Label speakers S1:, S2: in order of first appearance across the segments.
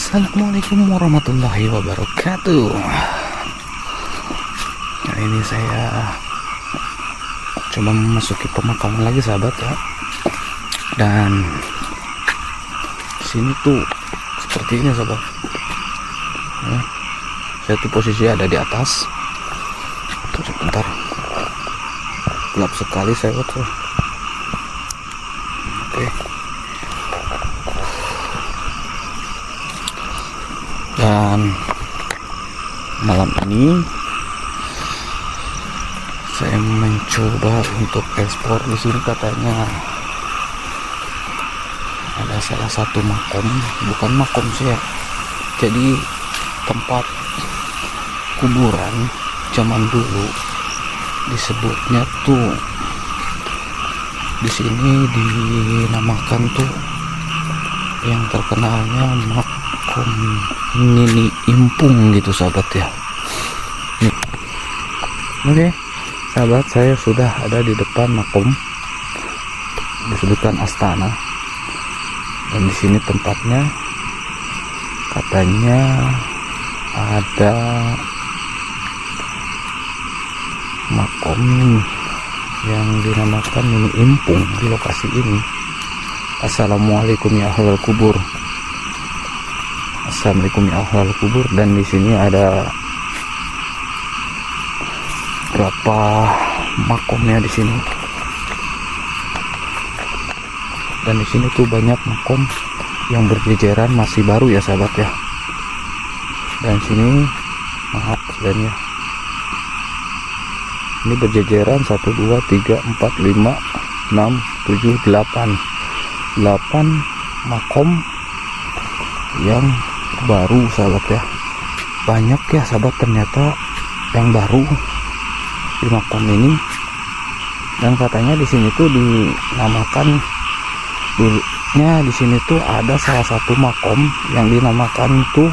S1: Assalamualaikum warahmatullahi wabarakatuh. Nah, ini saya coba memasuki pemakaman lagi sahabat ya. Dan sini tuh seperti ini sahabat ya. Saya tuh posisi ada di atas. Tuh sebentar, gelap sekali saya tuh. Oke. Dan malam ini saya mencoba untuk ekspor. Di sini katanya ada salah satu makom, bukan makom sih ya, jadi tempat kuburan zaman dulu. Disebutnya tuh di sini dinamakan tuh yang terkenalnya makom Nini Impung gitu sahabat ya. Oke sahabat, saya sudah ada di depan makom, disebutkan Astana. Dan di sini tempatnya katanya ada makom yang dinamakan Nini Impung di lokasi ini. Assalamualaikum ya ahlal kubur. Assalamualaikum ya ahlal kubur. Dan di sini ada berapa makomnya di sini. Dan di sini tuh banyak makom yang berjejeran, masih baru ya sahabat ya. Dan sini maaf sebenarnya. Ini berjejeran 1 2 3 4 5 6 7 8 makom yang baru sahabat ya. Banyak ya sahabat ternyata yang baru di makom ini. Dan katanya di sini tuh dinamakan, dulunya di sini tuh ada salah satu makom yang dinamakan tuh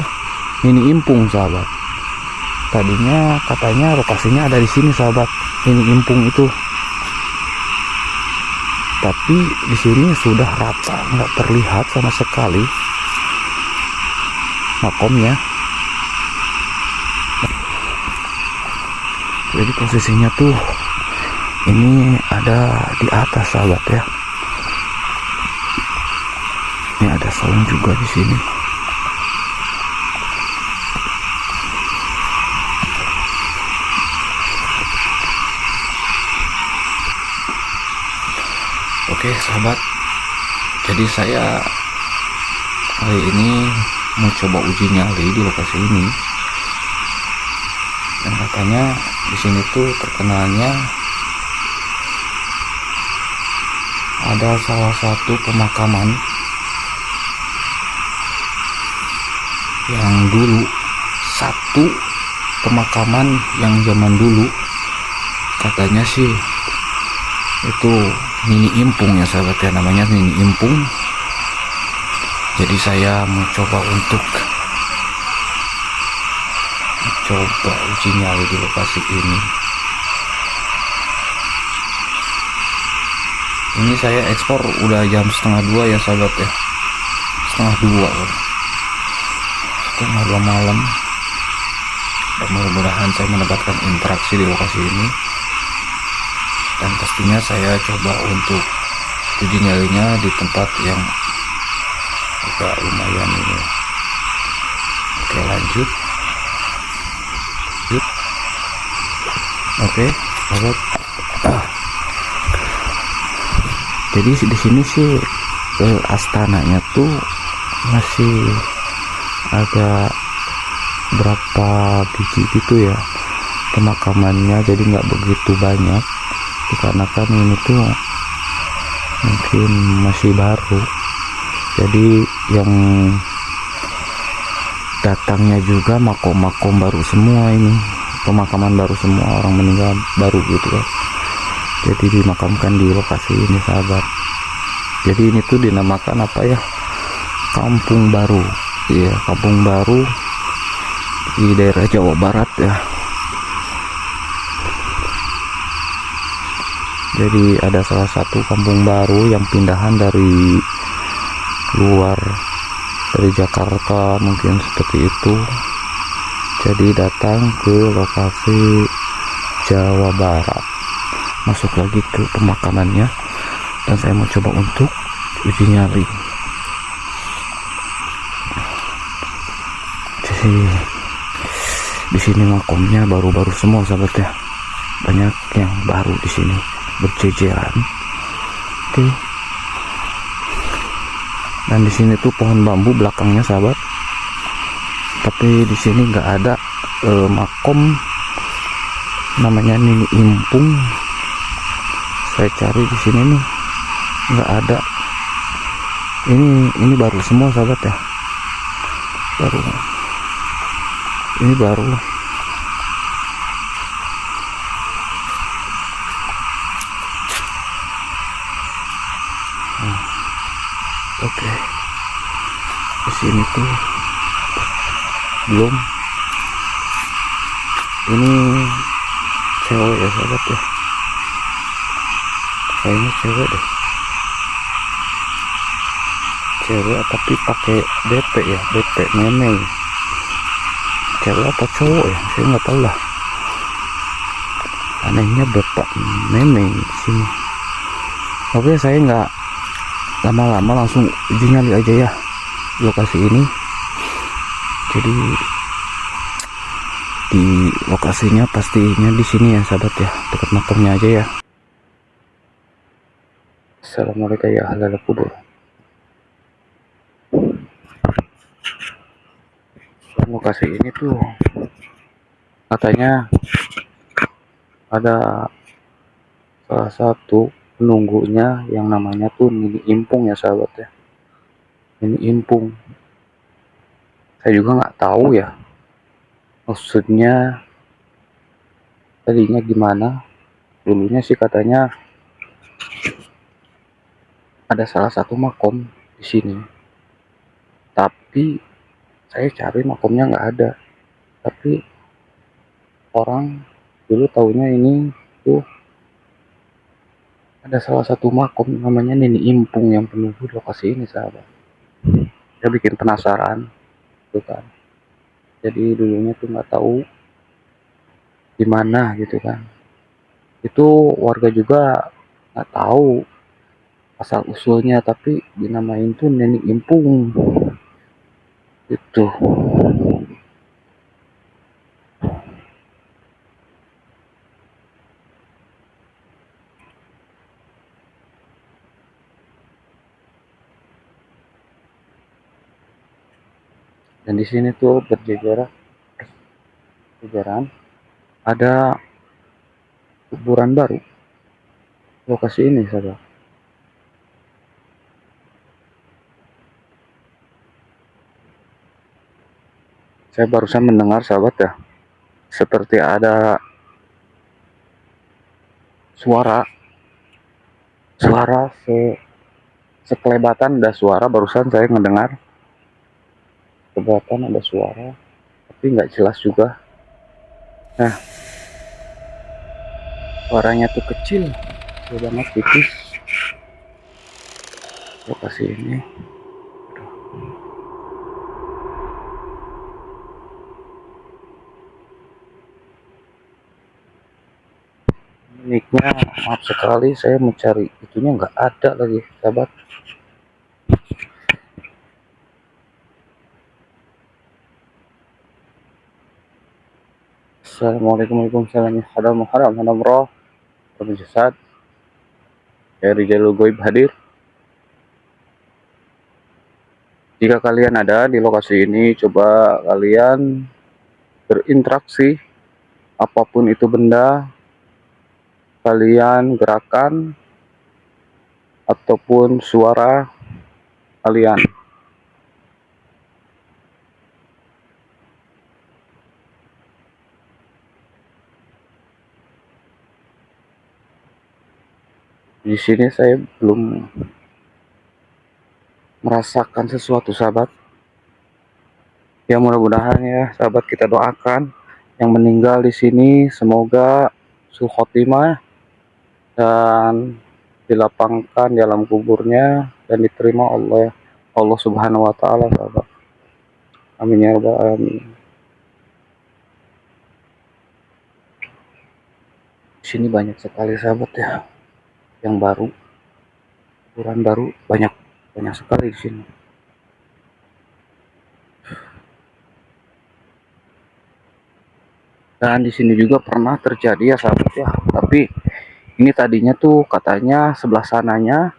S1: Nini Impung sahabat. Tadinya katanya lokasinya ada di sini sahabat, Nini Impung itu. Tapi di sini sudah rata, nggak terlihat sama sekali makomnya. Jadi posisinya tuh ini ada di atas sahabat ya. Ini ada saung juga di sini. Oke sahabat, jadi saya kali ini mau coba uji nyali di lokasi ini. Dan katanya di sini tuh terkenalnya ada salah satu pemakaman yang dulu, satu pemakaman yang zaman dulu katanya sih itu Nini Impung ya sahabat ya, namanya Nini Impung. Jadi saya mencoba untuk uji nyali di lokasi ini. Ini saya ekspor udah jam 1:30 ya sahabat ya, 1:30 malam. Dan mudah-mudahan saya mendapatkan interaksi di lokasi ini. Dan pastinya saya coba untuk uji nyalinya di tempat yang agak lumayan ini. Oke lanjut. Oke sahabat. Jadi di sini sih astananya tuh masih agak berapa biji gitu ya pemakamannya, jadi nggak begitu banyak dikarenakan ini tuh mungkin masih baru. Jadi yang datangnya juga makom-makom baru semua, ini pemakaman baru semua, orang meninggal baru gitu ya. Jadi dimakamkan di lokasi ini sahabat. Jadi ini tuh dinamakan apa ya, Kampung Baru. Iya, Kampung Baru di daerah Jawa Barat ya. Jadi ada salah satu kampung baru yang pindahan dari luar dari Jakarta mungkin seperti itu. Jadi datang ke lokasi Jawa Barat, masuk lagi ke pemakamannya, dan saya mau coba untuk uji nyali. Jadi di sini makomnya baru-baru semua sahabat ya, banyak yang baru di sini berjejeran. Oke. Dan di sini tuh pohon bambu belakangnya sahabat, tapi di sini nggak ada makom namanya Nini Impung. Saya cari di sini nih nggak ada. Ini baru semua sahabat ya, baru ini baru. Oke. Di sini tuh belum. Ini cewek ya sahabat ya, kayaknya cewek deh, cewek tapi pakai BP ya, BP memeng. Cewek apa cowok ya, saya nggak tahu lah, anehnya bapak memeng di sini. Oke, saya nggak lama-lama, langsung uji nyali aja ya lokasi ini. Jadi di lokasinya pastinya di sini ya sahabat ya, dekat makamnya aja ya. Assalamualaikum ya ahlal kubur. Lokasi ini tuh katanya ada salah satu penunggunya yang namanya tuh Nini Impung ya sahabat ya, Nini Impung. Saya juga nggak tahu ya maksudnya tadinya gimana. Dulunya sih katanya ada salah satu makom di sini, tapi saya cari makomnya nggak ada. Tapi orang dulu taunya ini tuh ada salah satu makom namanya Nini Impung yang penunggu lokasi ini sahabat. Saya bikin penasaran tuh kan. Jadi dulunya tuh nggak tahu di mana gitu kan. Itu warga juga nggak tahu asal usulnya, tapi dinamain tuh Nini Impung itu. Dan di sini tuh berjejeran ada kuburan baru lokasi ini sahabat. Saya barusan mendengar sahabat ya, seperti ada suara sekelebatan, ada suara barusan saya mendengar. Sekelebatan ada suara tapi nggak jelas juga. Nah, suaranya tuh kecil banget, tipis. Lokasi ini mic-nya, maaf sekali saya mencari itunya nggak ada lagi sahabat. Assalamualaikum warahmatullahi wabarakatuh. Berjasad dari Jalur Goib hadir. Jika kalian ada di lokasi ini, coba kalian berinteraksi, apapun itu benda, kalian gerakan ataupun suara kalian. Di sini saya belum merasakan sesuatu sahabat. Ya mudah-mudahan ya sahabat, kita doakan yang meninggal di sini semoga khotimah dan dilapangkan di alam kuburnya dan diterima Allah Subhanahu wa taala sahabat. Amin ya rabbal alamin. Di sini banyak sekali sahabat ya, yang baru, ukuran baru banyak banyak sekali di sini. Dan di sini juga pernah terjadi ya sahabat ya, tapi ini tadinya tuh katanya sebelah sananya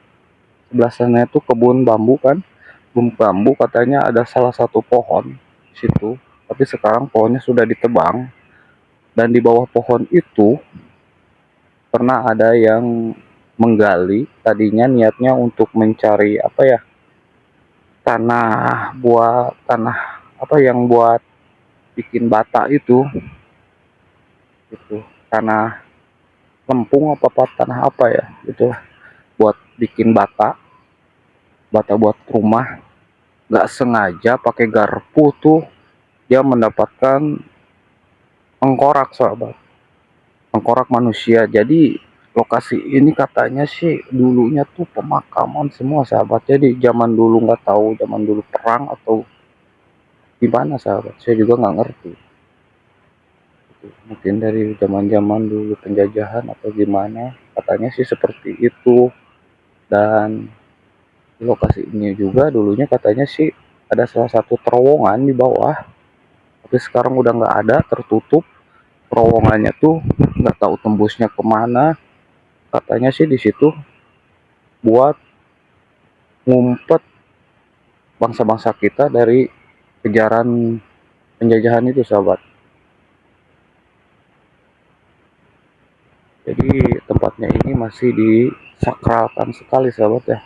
S1: tuh kebun bambu kan, kebun bambu katanya ada salah satu pohon di situ, tapi sekarang pohonnya sudah ditebang dan di bawah pohon itu pernah ada yang menggali, tadinya niatnya untuk mencari apa ya, tanah apa yang buat bikin bata itu tanah lempung apa tanah apa ya itu, buat bikin bata bata buat rumah. Nggak sengaja pakai garpu tuh dia mendapatkan tengkorak sahabat, tengkorak manusia. Jadi lokasi ini katanya sih dulunya tuh pemakaman semua sahabat, jadi zaman dulu nggak tahu zaman dulu perang atau gimana sahabat, saya juga nggak ngerti. Mungkin dari zaman-zaman dulu penjajahan atau gimana, katanya sih seperti itu. Dan di lokasi ini juga dulunya katanya sih ada salah satu terowongan di bawah, tapi sekarang udah nggak ada, tertutup terowongannya tuh, nggak tahu tembusnya kemana. Katanya sih di situ buat ngumpet bangsa-bangsa kita dari kejaran penjajahan itu sahabat. Jadi tempatnya ini masih disakralkan sekali sahabat ya.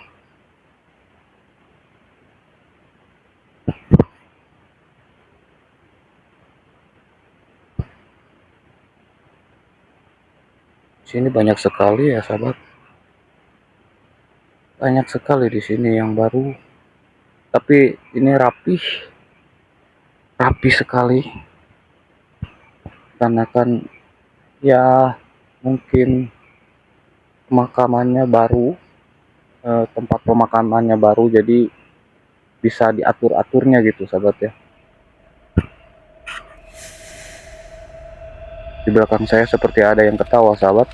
S1: Sini banyak sekali ya sahabat, banyak sekali di sini yang baru, tapi ini rapi sekali, karena kan ya mungkin pemakamannya baru, tempat pemakamannya baru, jadi bisa diatur-aturnya gitu sahabat ya. Di belakang saya seperti ada yang ketawa sahabat,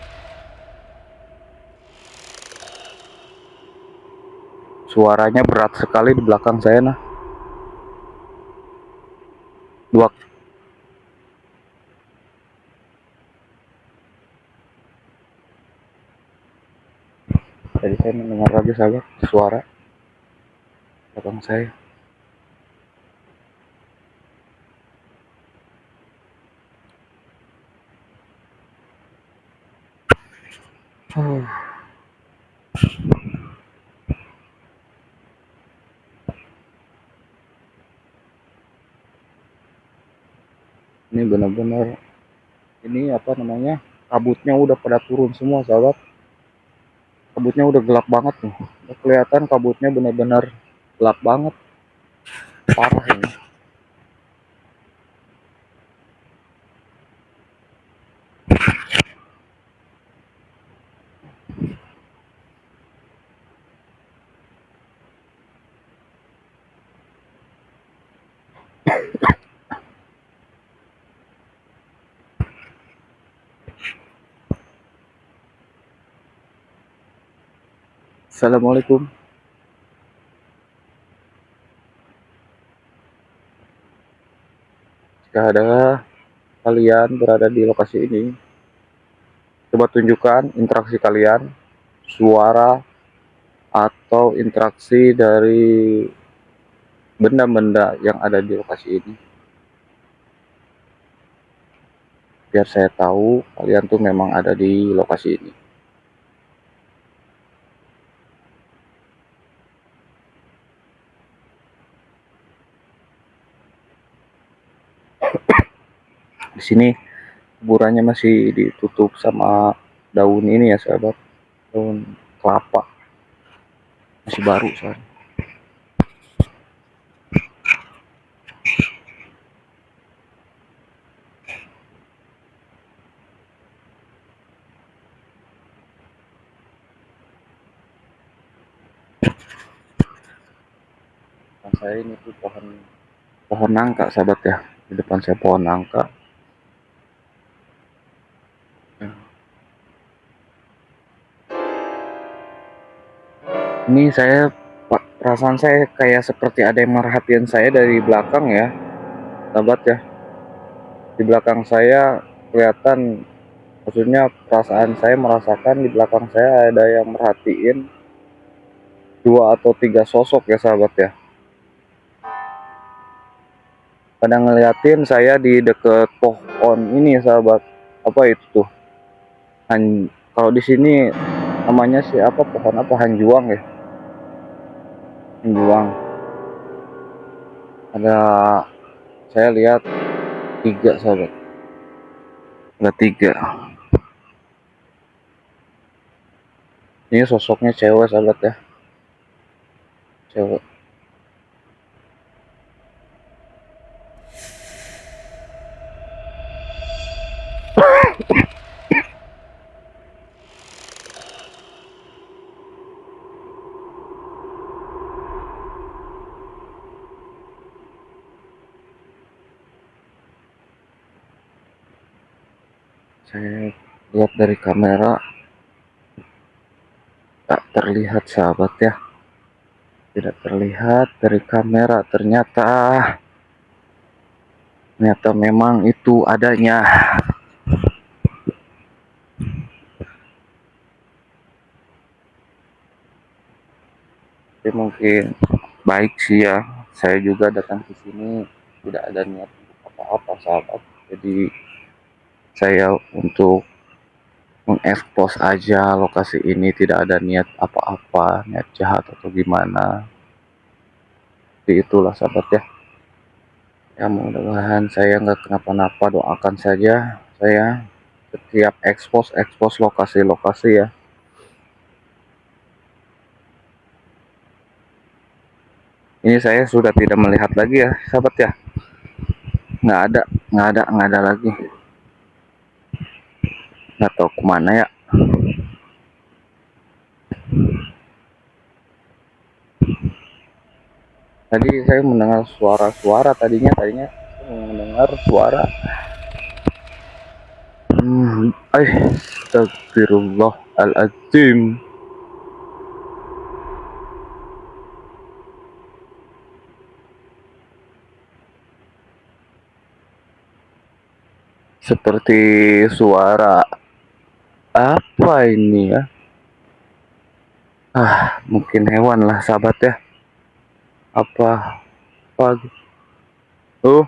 S1: suaranya berat sekali di belakang saya nah. Dua Tadi saya mendengar lagi sahabat suara belakang saya. Ini benar-benar, ini apa namanya, kabutnya udah pada turun semua sahabat, kabutnya udah gelap banget nih, udah kelihatan kabutnya benar-benar gelap banget, parah ini. Assalamualaikum. Jika ada kalian berada di lokasi ini, coba tunjukkan interaksi kalian, suara atau interaksi dari benda-benda yang ada di lokasi ini, biar saya tahu kalian tuh memang ada di lokasi ini. Di sini kuburannya masih ditutup sama daun ini ya sahabat, daun kelapa, masih baru soalnya. Nah, saya ini tuh pohon pohon nangka sahabat ya. Di depan saya pohon nangka. Ini saya, Pak, perasaan saya kayak seperti ada yang merhatiin saya dari belakang ya, sahabat ya. Di belakang saya kelihatan, maksudnya perasaan saya merasakan di belakang saya ada yang merhatiin 2 atau 3 sosok ya sahabat ya. Pada ngeliatin saya di deket pohon ini sahabat. Apa itu tuh? Kalau di sini namanya sih apa, pohon apa, hanjuang ya? Hanjuang. Ada, saya lihat 3 sahabat. Ada 3. Ini sosoknya cewek sahabat ya. Cewek. Saya lihat dari kamera tak terlihat sahabat ya. Tidak terlihat dari kamera, ternyata memang itu adanya. Tapi mungkin baik sih ya, saya juga datang ke sini tidak ada niat apa-apa sahabat. Jadi saya untuk mengekspos aja lokasi ini, tidak ada niat apa-apa, niat jahat atau gimana. Jadi itulah sahabat ya. Ya mudah-mudahan saya nggak kenapa-napa, doakan saja saya setiap ekspos lokasi-lokasi ya. Ini saya sudah tidak melihat lagi ya sahabat ya. Nggak ada lagi. Nggak tahu kemana ya. Tadi saya mendengar suara-suara, tadinya mendengar suara. Astagfirullahaladzim. Seperti suara apa ini ya? Mungkin hewan lah sahabat ya. Apa gitu.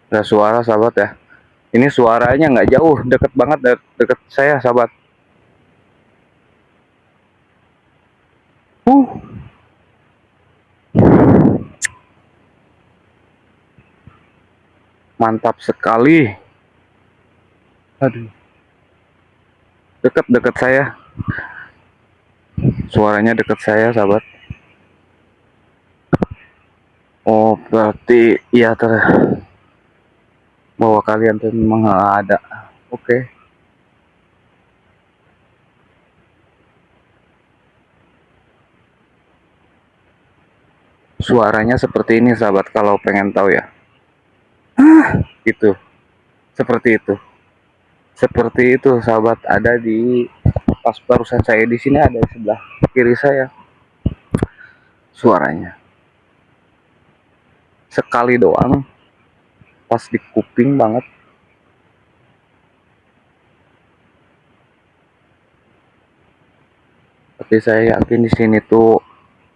S1: Ada suara sahabat ya. Ini suaranya nggak jauh, deket banget, deket saya sahabat. Mantap sekali. Aduh. Deket saya. Suaranya deket saya sahabat. Oh berarti iya bahwa kalian tuh memang ada. Oke. Suaranya seperti ini sahabat, kalau pengen tahu ya. Itu. Seperti itu. Seperti itu sahabat, ada di pas barusan saya di sini, ada di sebelah kiri saya. Suaranya. Sekali doang. Pas di kuping banget. Tapi saya yakin di sini tuh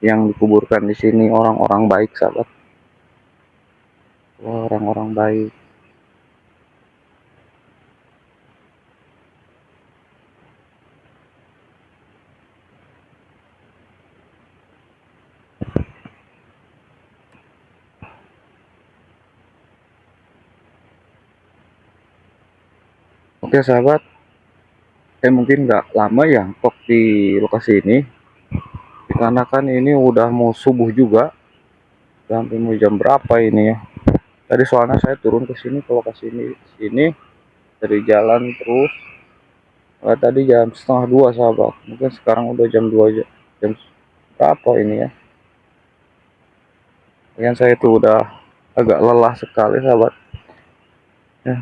S1: yang dikuburkan di sini orang-orang baik sahabat. Orang-orang baik. Oke sahabat, saya mungkin nggak lama ya kok di lokasi ini, dikarenakan ini udah mau subuh juga, hampir mau jam berapa ini ya. Tadi soalnya saya turun ke sini, ke lokasi sini dari jalan terus. Tadi jam setengah 2 sahabat, mungkin sekarang udah jam 2, jam berapa ini ya. Yang saya itu udah agak lelah sekali sahabat ya.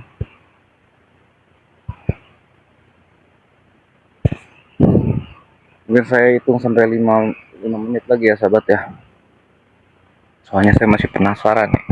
S1: Mungkin saya hitung sampai 5 menit lagi ya sahabat ya, soalnya saya masih penasaran nih.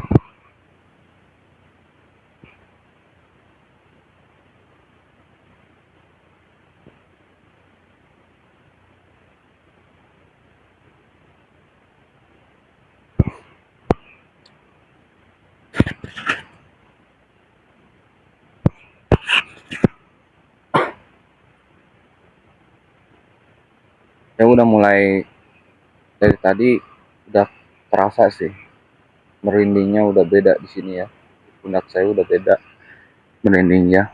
S1: Saya udah mulai dari tadi, udah terasa sih merindingnya, udah beda di sini ya. Pundak saya udah beda merindingnya,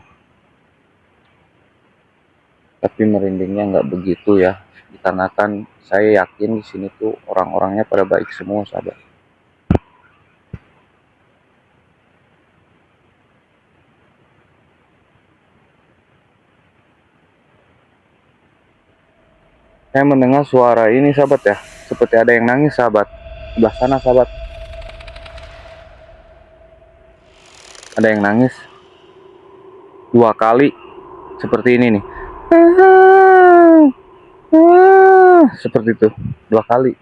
S1: tapi merindingnya nggak begitu ya, dikarenakan saya yakin di sini tuh orang-orangnya pada baik semua sahabat. Saya mendengar suara ini sahabat ya, seperti ada yang nangis sahabat. Sebelah sana sahabat, ada yang nangis 2 kali seperti ini nih. Seperti itu 2 kali.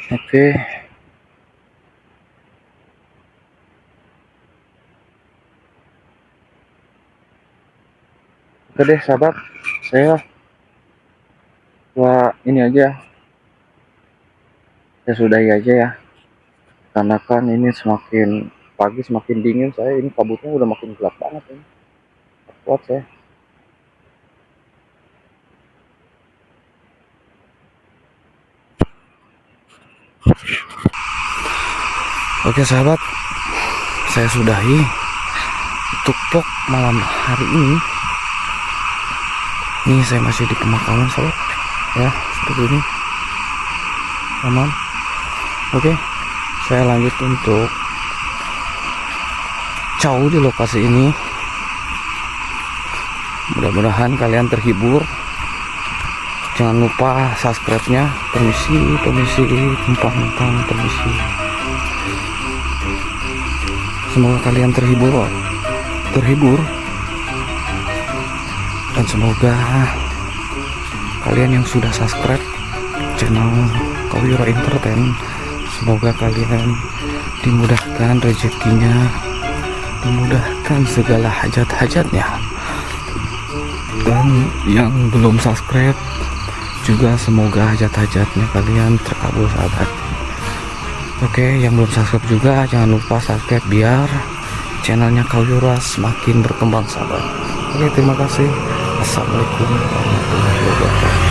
S1: Oke. Oke deh sahabat, saya ini aja, saya sudahi aja ya, karena kan ini semakin pagi semakin dingin, saya ini kabutnya udah makin gelap banget ini, kuat saya. Oke sahabat, saya sudahi untuk vlog malam hari ini. Ini saya masih di pemakaman sahabat ya, seperti ini aman. Oke, saya lanjut untuk caw di lokasi ini. Mudah-mudahan kalian terhibur. Jangan lupa subscribe-nya. Permisi, numpang, permisi. Semoga kalian terhibur, dan semoga kalian yang sudah subscribe channel Kauyura Entertain, semoga kalian dimudahkan rezekinya, dimudahkan segala hajat-hajatnya. Dan yang belum subscribe juga semoga hajat-hajatnya kalian terkabul sahabat. Oke, yang belum subscribe juga jangan lupa subscribe biar channelnya Kauyura semakin berkembang sahabat. Oke, terima kasih. Assalamualaikum warahmatullahi wabarakatuh.